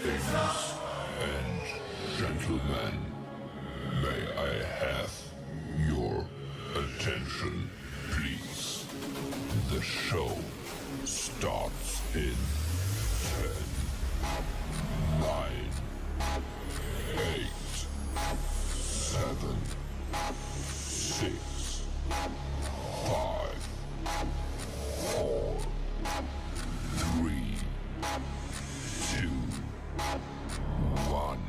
Ladies and gentlemen, may I have your attention, please? The show starts in 10, 9, 8, 7, 6, 5, 4, 3, 2, 1,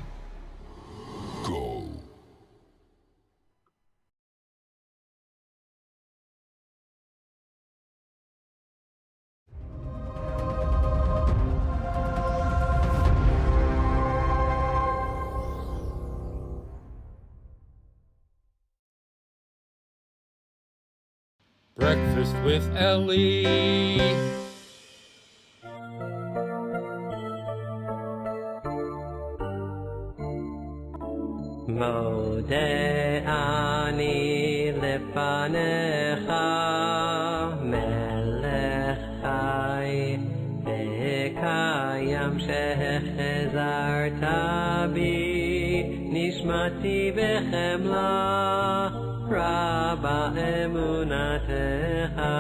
go. Breakfast with Elli. Mode ani lefanecha melech chai v'kayam shechazarta bi nishmati b'chemla raba emunatecha.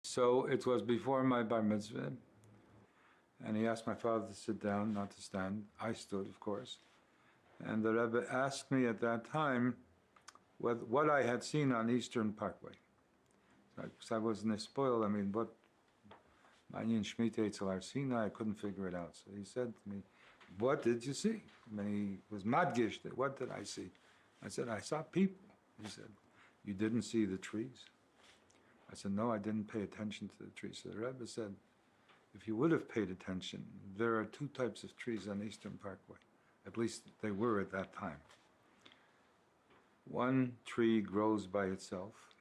So it was before my bar mitzvah, and he asked my father to sit down, not to stand. I stood, of course. And the Rebbe asked me at that time what I had seen on Eastern Parkway. Because I wasn't spoiled. I mean, what Manyan Shemitah Eitzel Har Sinai, I couldn't figure it out. So he said to me, "What did you see?" I mean, he was madgish. What did I see? I said, "I saw people." He said, "You didn't see the trees?" I said, "No, I didn't pay attention to the trees." So the Rebbe said, if you would have paid attention, there are two types of trees on Eastern Parkway. At least they were at that time. One tree grows by itself,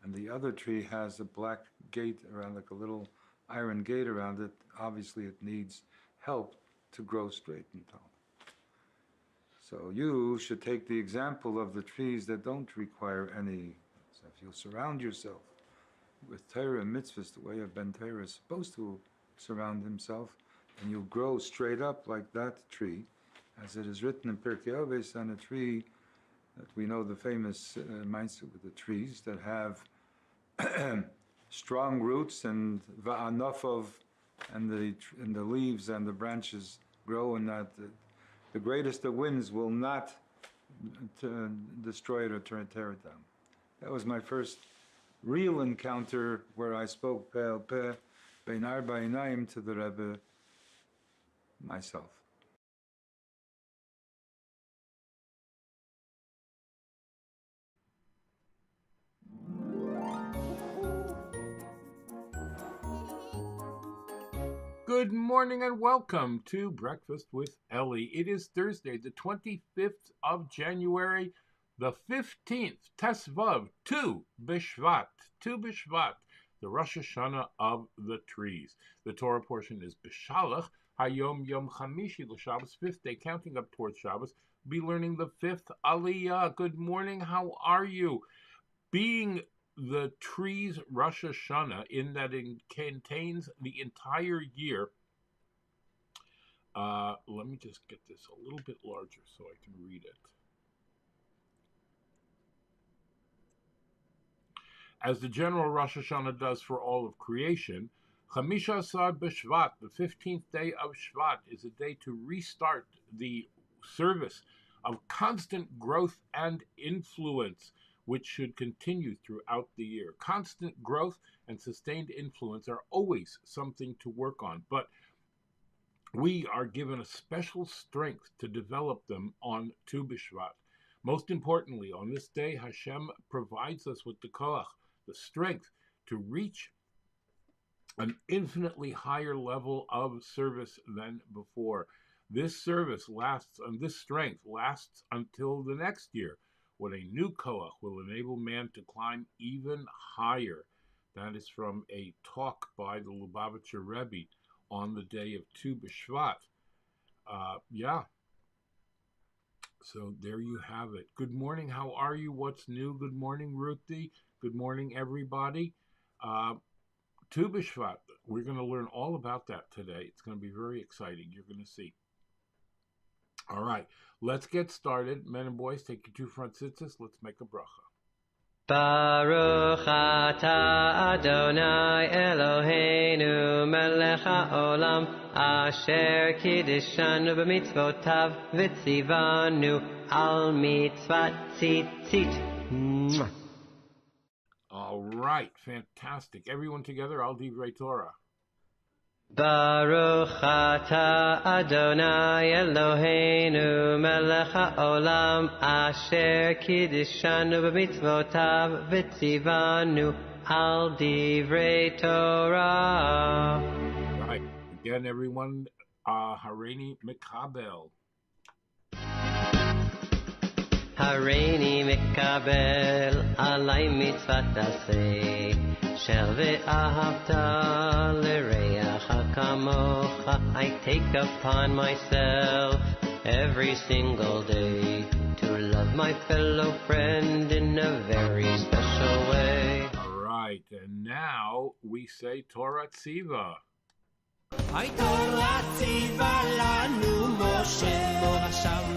and the other tree has a black gate around, like a little iron gate around it. Obviously, it needs help to grow straight and tall. So you should take the example of the trees that don't require any. So if you surround yourself with Torah and mitzvahs, the way a Ben Torah is supposed to surround himself, and you grow straight up like that tree, as it is written in Pirkei Avos, on a tree that we know the famous mindset with the trees that have strong roots and va'anofov, and the leaves and the branches grow, and that the greatest of winds will not destroy it or tear it down. That was my first real encounter where I spoke Peh Peh, Bein Arba Einayim to the Rebbe myself. Good morning and welcome to Breakfast with Elli. It is Thursday, the 25th of January, the 15th, Tesvav, Tu B'Shvat, the Rosh Hashanah of the trees. The Torah portion is Beshalach, HaYom, Yom Chamishi, the Shabbos, 5th day, counting up towards Shabbos. Be learning the 5th Aliyah. Good morning, how are you? Being the trees Rosh Hashanah, in that it contains the entire year. Let me just get this a little bit larger so I can read it. As the general Rosh Hashanah does for all of creation, Chamisha Asar B'Shvat, the 15th day of Shvat, is a day to restart the service of constant growth and influence, which should continue throughout the year. Constant growth and sustained influence are always something to work on, but we are given a special strength to develop them on Tu B'Shvat. Most importantly, on this day, Hashem provides us with the koach, the strength to reach an infinitely higher level of service than before. This service lasts, and this strength lasts until the next year, when a new koach will enable man to climb even higher. That is from a talk by the Lubavitcher Rebbe on the day of Tu B'Shvat. So there you have it. Good morning. How are you? What's new? Good morning, Ruthie. Good morning, everybody. Tu B'Shvat. We're going to learn all about that today. It's going to be very exciting. You're going to see. All right. Let's get started. Men and boys, take your two front sitzes. Let's make a bracha. Baruch atah Adonai Eloheinu melech haolam asher kiddishanu b'mitzvotav v'tzivanu al mitzvat tzitzit. All right. Fantastic. Everyone together, Al Divrei Torah. Baruch atah Adonai Eloheinu melech haolam asher kiddishanu b'mitzvotav v'tzivanu al divrei Torah. Right. Again, everyone, Hareini Mikabel. Hareini mikabel alay mitzvat aseh shel ve'ahavta l'reacha kamocha. I take upon myself every single day to love my fellow friend in a very special way. All right. And now we say Torah Tziva. Ay Torah tziva lanu Moshe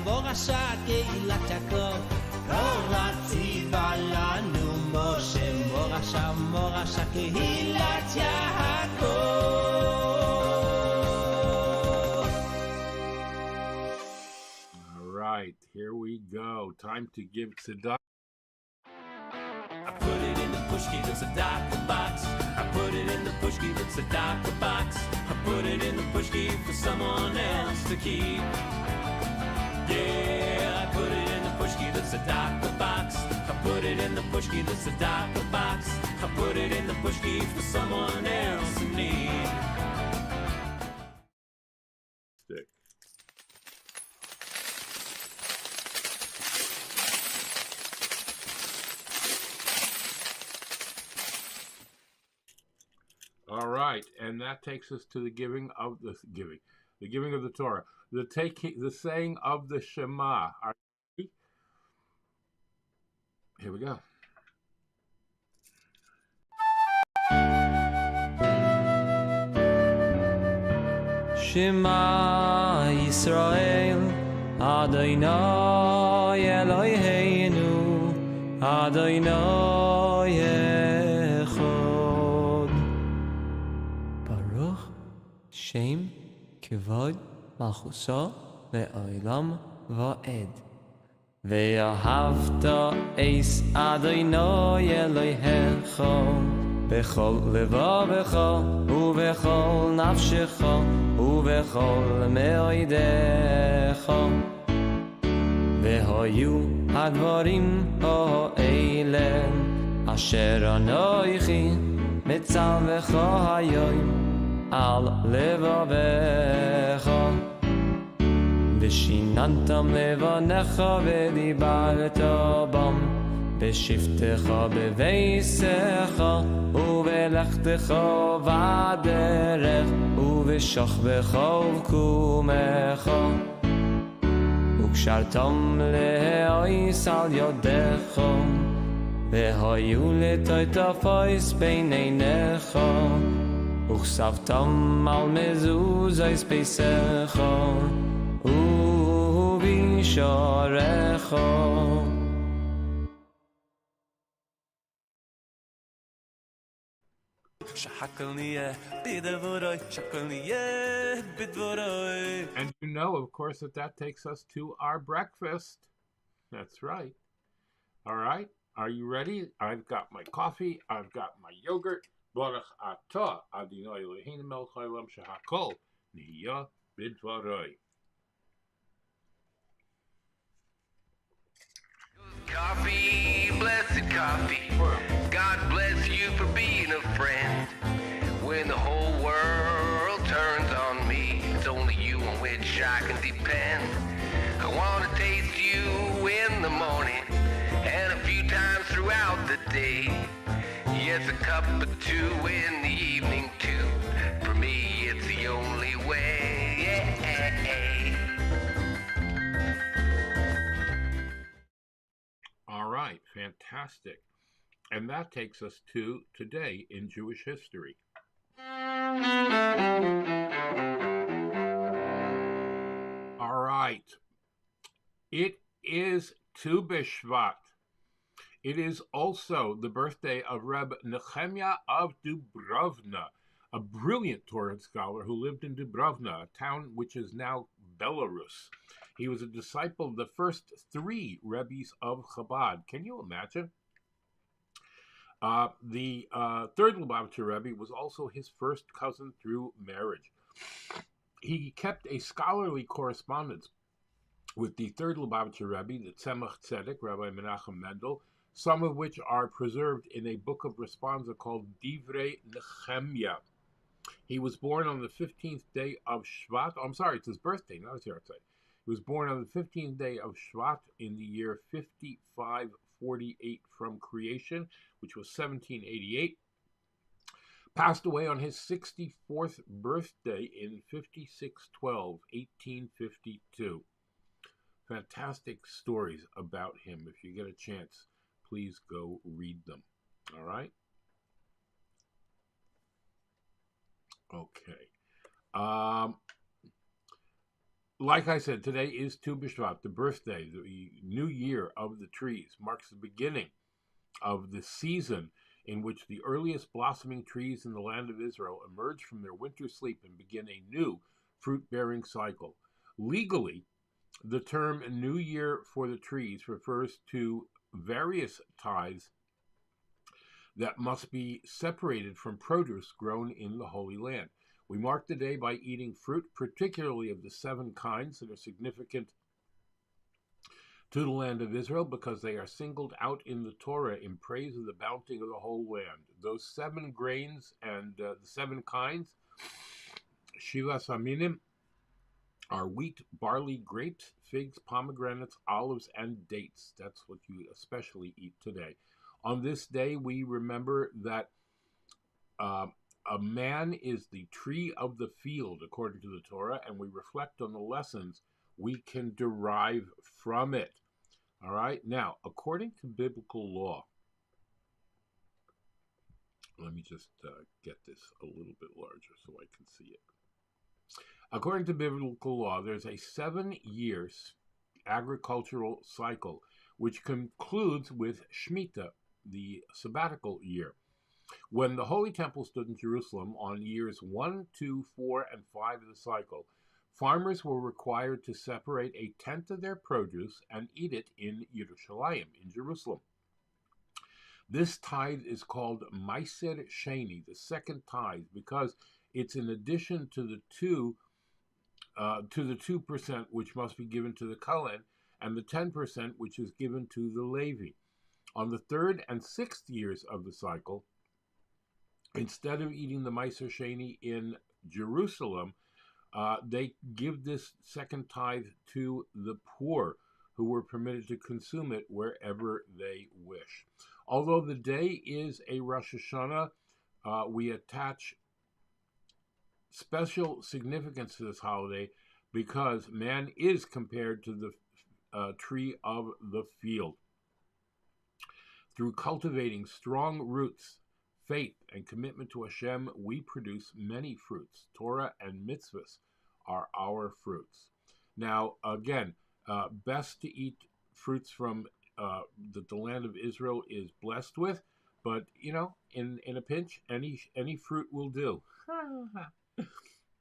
morasha keilat Yaakov. Torah tziva lanu Moshe morasha keilat Yaakov. All right. Here we go. Time to give tzedakah. I put it in the pushki, the tzedakah box. I put it in the pushki, the tzedakah box. I put it in the pushki for someone else to keep. Yeah, I put it in the pushki, the tzedakah box. I put it in the pushki, the tzedakah box. I put it in the pushki for someone else in need. Stick. All right, and that takes us to the giving of the Torah, the saying of the Shema. Are you ready? Here we go. Shema Yisrael Adonai Eloheinu Adonai Echad. Baruch Shem Kevod Malchuso Le'olam Va'ed. Ve'ahavta Eis Adonai Elohecha Bechol levavecha, uvechol nafshecha, uvechol meoidecha. Vehoyu hadvarim ha'ele, asher anoichi mitzavecha hayoim al levavecha. Veshinantam levanecha vedibarta bam. בשבתך בבייסך ובלכתך בדרך ובשוכבך ובקומך וקשרתם להויס על ידך והיו לטויטפויס בין עיניך וכסבתם על מזוזי ספייסך ובשעריך. And you know, of course, that takes us to our breakfast. That's right. All right. Are you ready? I've got my coffee. I've got my yogurt. Baruch atah Adonai Eloheinu melech haolam shehakol nihiyah b'dvaroi. Coffee, blessed coffee. God bless you for being a friend. When the whole world turns on me, it's only you on which I can depend. I want to taste you in the morning and a few times throughout the day. Yes, a cup or two in the evening too. For me, it's the only way. Yeah. Fantastic. And that takes us to today in Jewish history. All right. It is Tu B'Shvat. It is also the birthday of Reb Nehemiah of Dubrovna, a brilliant Torah scholar who lived in Dubrovna, a town which is now Belarus. He was a disciple of the first 3 Rebbes of Chabad. Can you imagine? The third Lubavitcher Rebbe was also his first cousin through marriage. He kept a scholarly correspondence with the third Lubavitcher Rebbe, the Tzemach Tzedek, Rabbi Menachem Mendel, some of which are preserved in a book of responsa called Divrei Nehemiah. He was born on the 15th day of Shvat. Oh, I'm sorry, it's his birthday, not his yahrzeit. He was born on the 15th day of Shvat in the year 5548 from creation, which was 1788. Passed away on his 64th birthday in 5612, 1852. Fantastic stories about him. If you get a chance, please go read them. All right? Okay. Like I said, today is Tu B'Shvat, the birthday, the new year of the trees, marks the beginning of the season in which the earliest blossoming trees in the land of Israel emerge from their winter sleep and begin a new fruit-bearing cycle. Legally, the term New Year for the trees refers to various tithes that must be separated from produce grown in the Holy Land. We mark the day by eating fruit, particularly of the 7 kinds that are significant to the land of Israel because they are singled out in the Torah in praise of the bounty of the whole land. Those 7 grains and the 7 kinds, Shivas Aminim, are wheat, barley, grapes, figs, pomegranates, olives, and dates. That's what you especially eat today. On this day, we remember that a man is the tree of the field, according to the Torah, and we reflect on the lessons we can derive from it. All right? Now, according to biblical law, let me just get this a little bit larger so I can see it. According to biblical law, there's a 7-year agricultural cycle, which concludes with Shemitah, the sabbatical year. When the Holy Temple stood in Jerusalem on years 1, 2, 4, and 5 of the cycle, farmers were required to separate a tenth of their produce and eat it in Yerushalayim, in Jerusalem. This tithe is called Meiser Sheni, the second tithe, because it's in addition to the 2% which must be given to the Kohen, and the 10% which is given to the Levi. On the 3rd and 6th years of the cycle, instead of eating the Meiser Sheni in Jerusalem, they give this second tithe to the poor, who were permitted to consume it wherever they wish. Although the day is a Rosh Hashanah, we attach special significance to this holiday because man is compared to the tree of the field. Through cultivating strong roots, faith, and commitment to Hashem, we produce many fruits. Torah and mitzvahs are our fruits. Now, again, best to eat fruits from that the land of Israel is blessed with, but, you know, in a pinch, any fruit will do.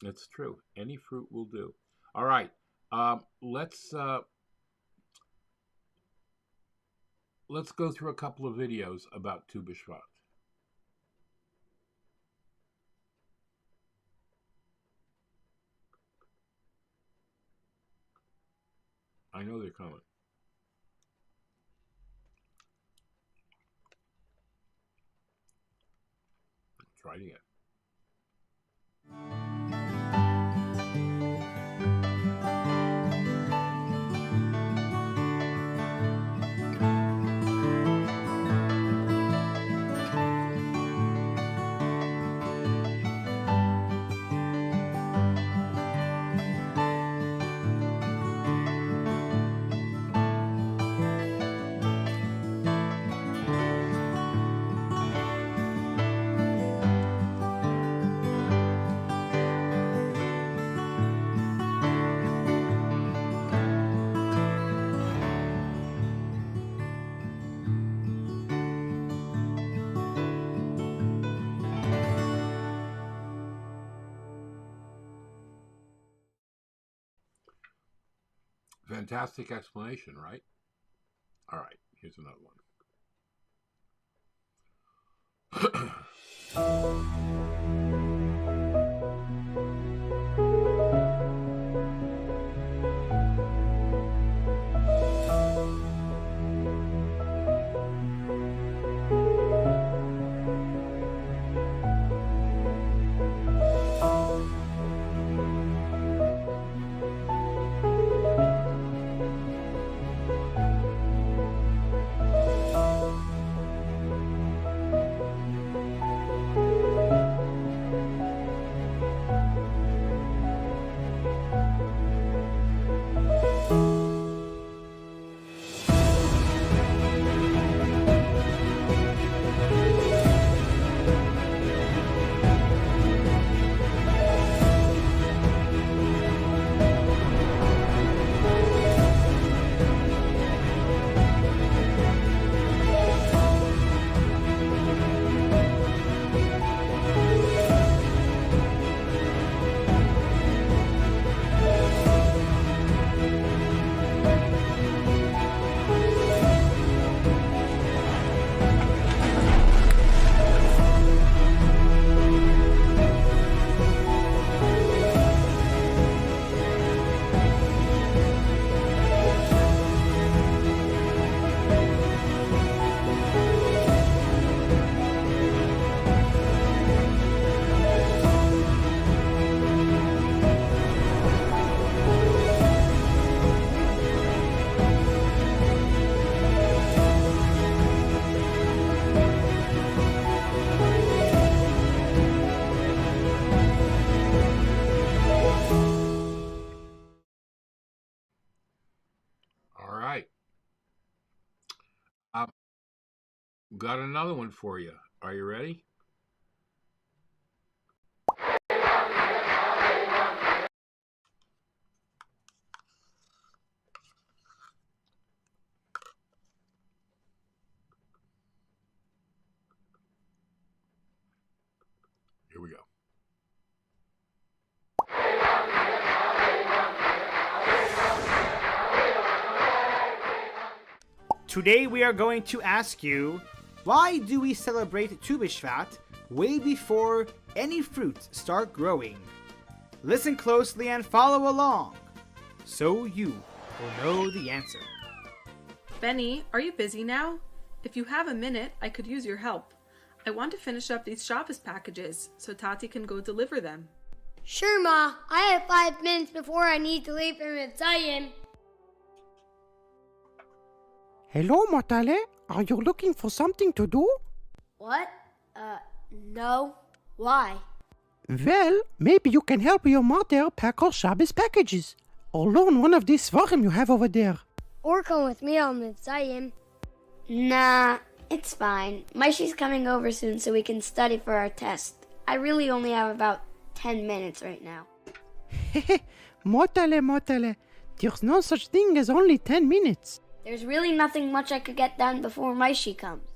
That's true. Any fruit will do. All right. Let's go through a couple of videos about Tu B'Shvat. I know they're coming. Try it again. Fantastic explanation, right? All right, here's another one. Got another one for you. Are you ready? Here we go. Today we are going to ask you, why do we celebrate Tu B'Shvat way before any fruits start growing? Listen closely and follow along, so you will know the answer. Benny, are you busy now? If you have a minute, I could use your help. I want to finish up these Shabbos packages so Tati can go deliver them. Sure, Ma. I have 5 minutes before I need to leave for Mitzrayim. Hello, Motale. Are you looking for something to do? What? No. Why? Well, maybe you can help your mother pack her Shabbos packages. Or learn one of these svarim you have over there. Or come with me on Mitzrayim. Nah, it's fine. Maishi's coming over soon so we can study for our test. I really only have about 10 minutes right now. Motale. There's no such thing as only 10 minutes. There's really nothing much I could get done before Maishi comes.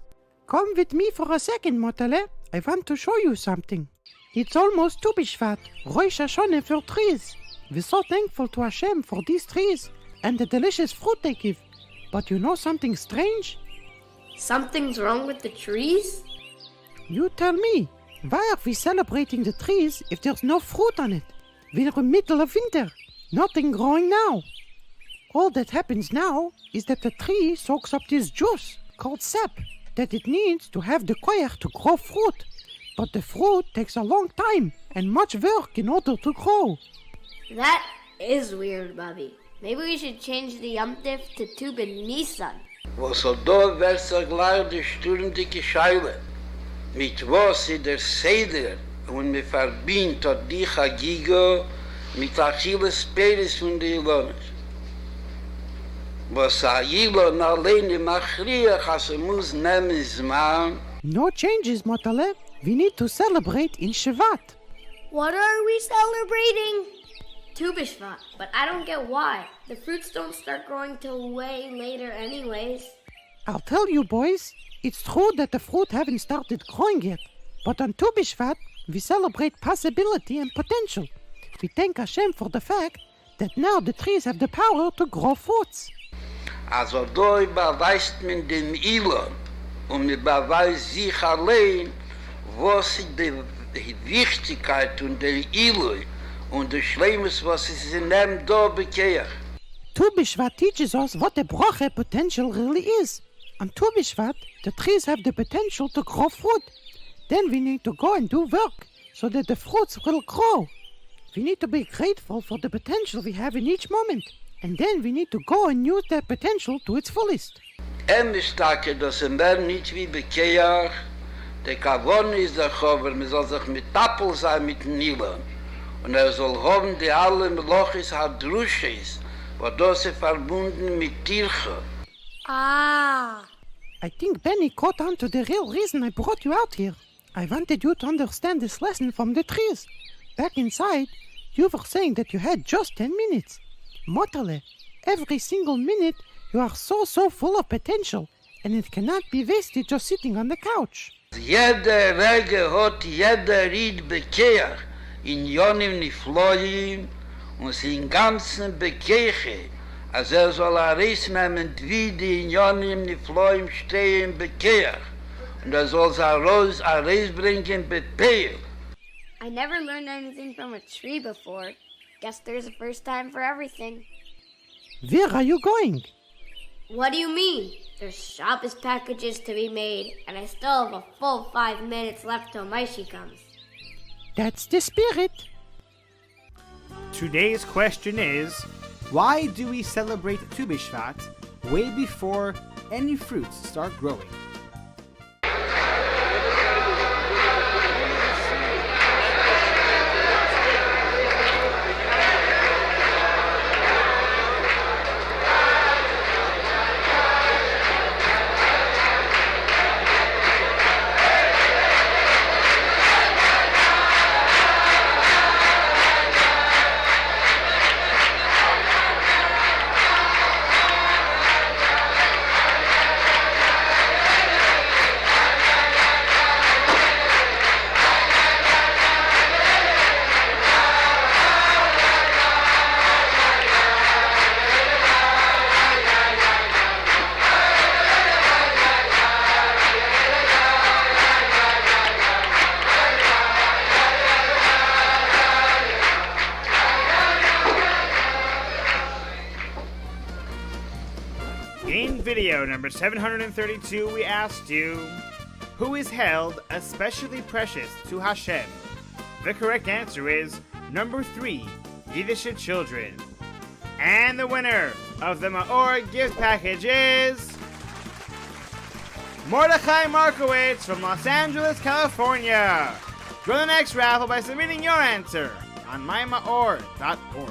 Come with me for a second, Motale. I want to show you something. It's almost Tu B'Shvat, Rosh Hashanah for trees. We're so thankful to Hashem for these trees and the delicious fruit they give. But you know something strange? Something's wrong with the trees? You tell me. Why are we celebrating the trees if there's no fruit on it? We're in the middle of winter. Nothing growing now. All that happens now is that the tree soaks up this juice called sap that it needs to have the koyach to grow fruit. But the fruit takes a long time and much work in order to grow. That is weird, Bobby. Maybe we should change the Yom Tif to Tu B'Nisan. Was soll da versa gleich die stürmdicke Scheile? Mit was ist der Seder und mir verbindet dort die Chagiga mit Achilles Peres von der Ilonis. Was Ilon alleine machriach, als muss nehmen Zman. No changes, Motale. We need to celebrate in Shevat. What are we celebrating? Tu B'Shvat, but I don't get why. The fruits don't start growing till way later anyways. I'll tell you, boys. It's true that the fruit haven't started growing yet. But on Tu B'Shvat, we celebrate possibility and potential. We thank Hashem for the fact that now the trees have the power to grow fruits. Also da überweist man dem Elon und man beweist sich allein, was ist die Wichtigkeit und der Elon und der Schlimmes, was ist in dem da bekehrt. Tu B'Shvat teaches us what the bracha potential really is. On Tu B'Shvat, the trees have the potential to grow fruit. Then we need to go and do work so that the fruits will grow. We need to be grateful for the potential we have in each moment. And then we need to go and use that potential to its fullest. Stake, dass mehr nicht wie bekehrt, der Kavon ist der Chover, man soll sich mit Tappel sein mit Nilan. Und soll haben die alle Melochis Hadrushes, wo das ist verbunden mit Tirche. Ah. I think Benny caught on to the real reason I brought you out here. I wanted you to understand this lesson from the trees. Back inside, you were saying that you had just 10 minutes. Motale, every single minute you are so full of potential, and it cannot be wasted just sitting on the couch. Jeder Rege hat jeder Ried bekehrt, in Jonim Nifloim, und sin ganzen Bekeche, als soll reisnehmen, wie die in Jonim Nifloim stehen bekehrt, und soll sie reisbringen bepeil. I never learned anything from a tree before. Guess there's a first time for everything. Where are you going? What do you mean? There's Shabbos packages to be made, and I still have a full 5 minutes left till Chamishi comes. That's the spirit. Today's question is, why do we celebrate Tu B'Shvat way before any fruits start growing? In video number 732, we asked you, who is held especially precious to Hashem? The correct answer is number 3, Yiddish children. And the winner of the Maor gift package is Mordechai Markowitz from Los Angeles, California. Join the next raffle by submitting your answer on mymaor.org.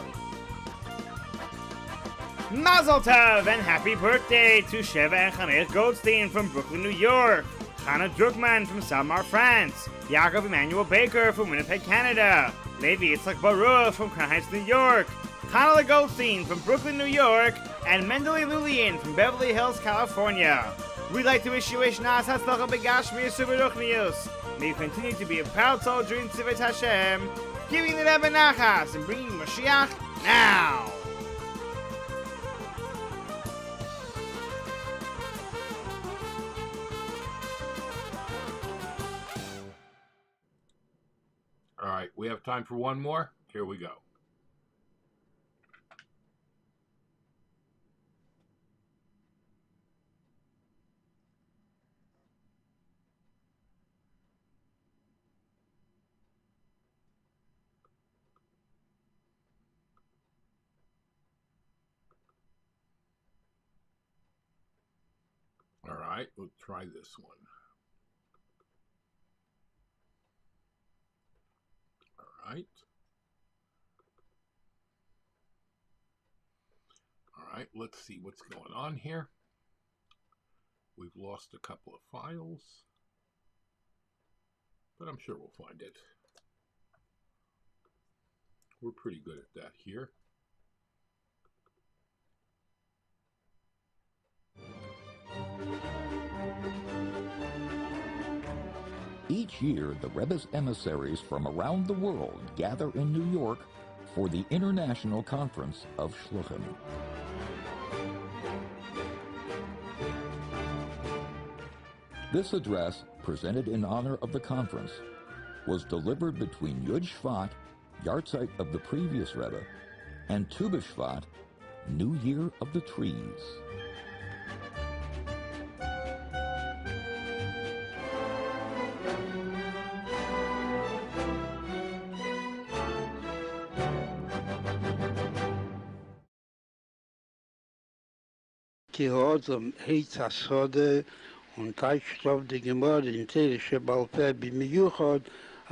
Mazel Tov and happy birthday to Sheva and Chanech Goldstein from Brooklyn, New York, Hannah Druckmann from Samar, France, Yaakov Emmanuel Baker from Winnipeg, Canada, Levi Yitzhak Baruch from Crown Heights, New York, Connella Goldstein from Brooklyn, New York, and Mendele Lulian from Beverly Hills, California. We'd like to wish you Nas Hatzlacha Begashmi Subaruchnius. May you continue to be a proud soldier in Tzivot Hashem, giving the Rebbe Nachas and bringing Mashiach now. All right, we have time for one more. Here we go. All right, we'll try this one. Right. All right, let's see what's going on here. We've lost a couple of files, but I'm sure we'll find it. We're pretty good at that here. Each year, the Rebbe's emissaries from around the world gather in New York for the International Conference of Shluchim. This address, presented in honor of the conference, was delivered between Yud Shvat, Yartzeit of the previous Rebbe, and Tu B'Shvat, New Year of the Trees. Gehorsam Heiz Asode und Teichstoff die Gemorde in Terische Balpe bimiuchot,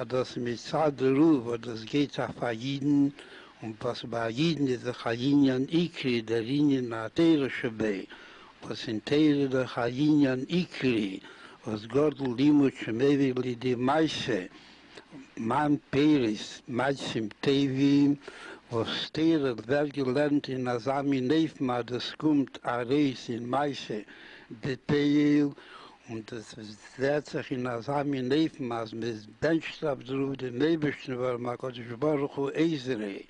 das mit Sadru, wo das geht auf Aiden, und was bei Aiden ist der Chayinyan Ikri, der Linien nach Terische Bei, was in Teire der Chayinyan Ikri, was Gott Limut Shemevili die Meise, Man Peris, Meisim Tevim, was Teire wird gelernt in Asami Neifma, das kommt Areis in Meise, Bepeil, und das wird sich in Asami Neifma, mit Benchstab drauf, den Nebischen war, Makotisch Baruch Hu Ezrei,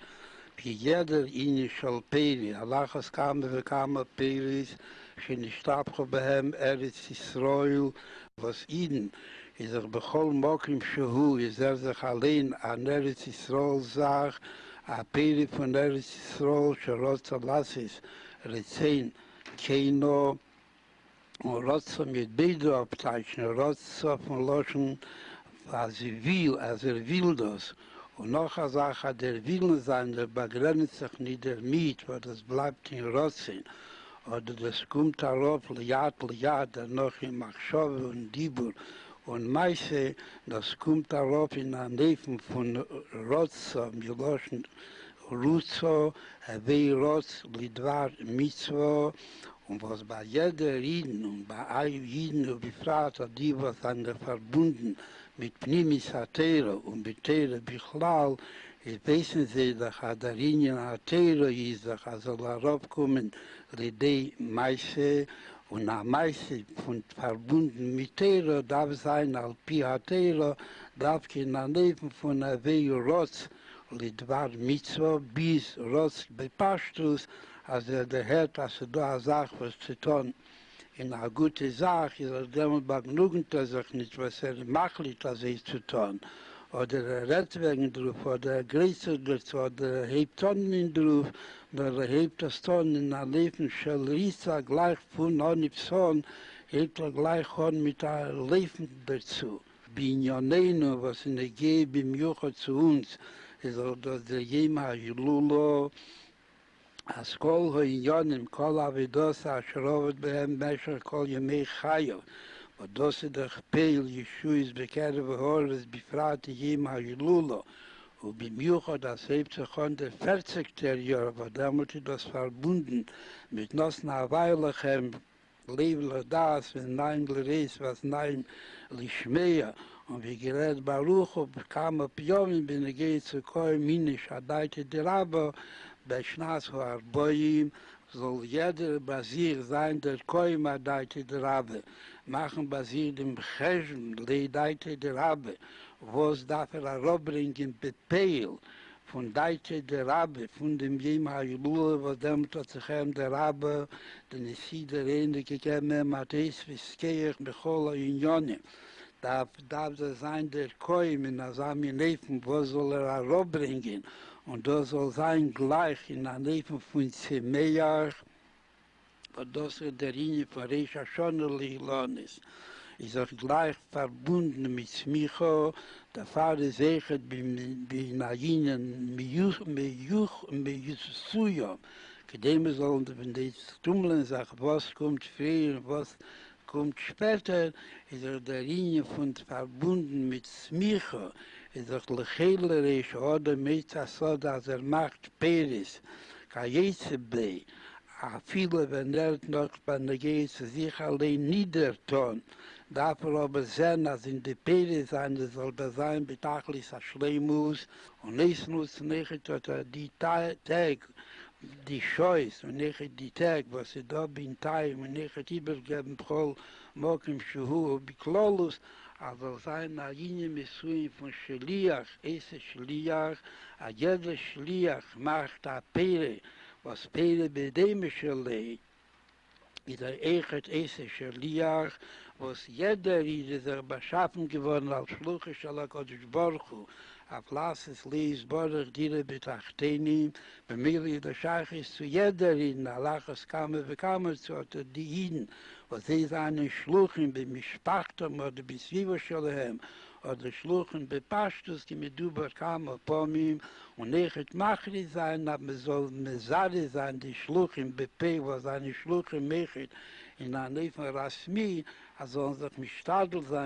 wie jeder Initial Peri, Allahas kam Peris, שנשתבחו בהם ארץ ישראל, was ihnen ist bechol mokim shehu, ist sich allein an Eretz Yisrael sag, a Peri von Eretz Yisrael, שרוצה להסיס, רציין, keino, und רוצה mit beide abteichen, רוצה von Loschen, als will das. Und noch eine Sache, der will sein, der begrenzt sich nicht damit, weil das bleibt in Rotzen. Oder das kommt darauf, Liat, dann noch in Machshove und Dibur. Und meiste, das kommt darauf in der Nähe von Rotzo, Miloschen, Rutzo, Hevei Rotz, Lidvar, Mitzvo. Und was bei jeder Rieden und bei allen Rieden und befragt, die was an der verbunden mit Pnimis Atero und mit Tere Bichlal, wissen sie, dass der Linien Atero ist, dass er darauf kommen, Lidei Meise, und am Meise von verbunden mit Tere darf sein, Alpi Atero, darf in der Nähe von Avei Rotz, Lidvar Mitzvah, bis Rotz Bepashtus, also der Herr, dass da eine Sache, was zu tun, in eine gute Sache, ist damit begnügend, dass nicht, was macht, dass zu tun. Oder redt wegen drauf, oder größer wird, oder hebt Tonnen drauf, oder hebt das Tonnen in ein Leben, schall Risa gleich von Onipson, hebt gleich on mit einem Leben dazu. Binyoneinu, was in der Gebe im Juche zu uns, ist dass der Jema Jilulo, as kol hoyonim kol avidos ashrovat behem mesher kol yemei chayav. Und das ist der Peil, Jeshu ist bekehrte Horres, befragte Jem Hajilulo. Und beim Juchot, das hebt sich an der 40. Jahr, aber damals ist das verbunden mit Nosna Weilechem, Leibler das, wenn nein Leres, was nein Lishmeya. Und wie gerät Baruch, kam auf Yom, bin ich zu Koi, Minisch, Adaite der Rabba, bei Schnaas Arboim, soll jeder Basir sein, der Koi, Adaite der Rabba. Machen Basir dem Cheshm, Leidaite der Rabba, wo es darf herabbringen, Bepeil, von Deite der Rabbe, von dem Jema Jilua, was dem Tatzechem der Rabbe, den Isi der Ende gekämmen, Matheus, Viskeach, Bechola, Unionen. Darf sein der Koim in Asami Nefen, wo soll herabbringen, und das soll sein gleich in der Nefen von Zemeach, und das ist der Linie von Reisha Shonerli Lonis. Ist auch gleich verbunden mit Smicho, der Vater sagt, bin Ayinen Meyusuyo, gedem sollen, wenn die Stummeln sagen, was kommt früher, was kommt später, ist auch der Linie von verbunden mit Smicho, ist auch lechelerisch, oder mit so, dass macht Peris, Kajezebei, viele, wenn noch bei der Geist sich allein niedertun, darf aber sehen, als in der Pere sein, soll da sein, betachlich Schleimus, und es muss nicht, dass die Tag, die Scheuß und nicht die Tag, was sie da bin Teil und nicht übergeben Prol Mokim Shuhu Biklolus, aber sein Aline Misuim von Shliach, Ese Shliach, a jeder Shliach macht a Pele, was Pele bedemische Lei, in der Echet Ese Shliach, was jeder ist er beschaffen geworden als Schluche Shalakodesh Baruch Hu, auf Lasses Lies Borach Dire Betachtenim, Bemiri der Scheich ist zu jeder in Alachas Kamer bekamer zu die Iden, was sie seinen Schluchen bei Mischpachtem oder bis Viva Shalahem, oder Schluchen bei Pashtus, die mit Duber Kamer Pomim, und nicht Machri sein, aber man soll Mesade sein, die Schluchen bei P, was seine Schluchen mechet, in einer Nefen Rasmi, also sich mit Stadel sein,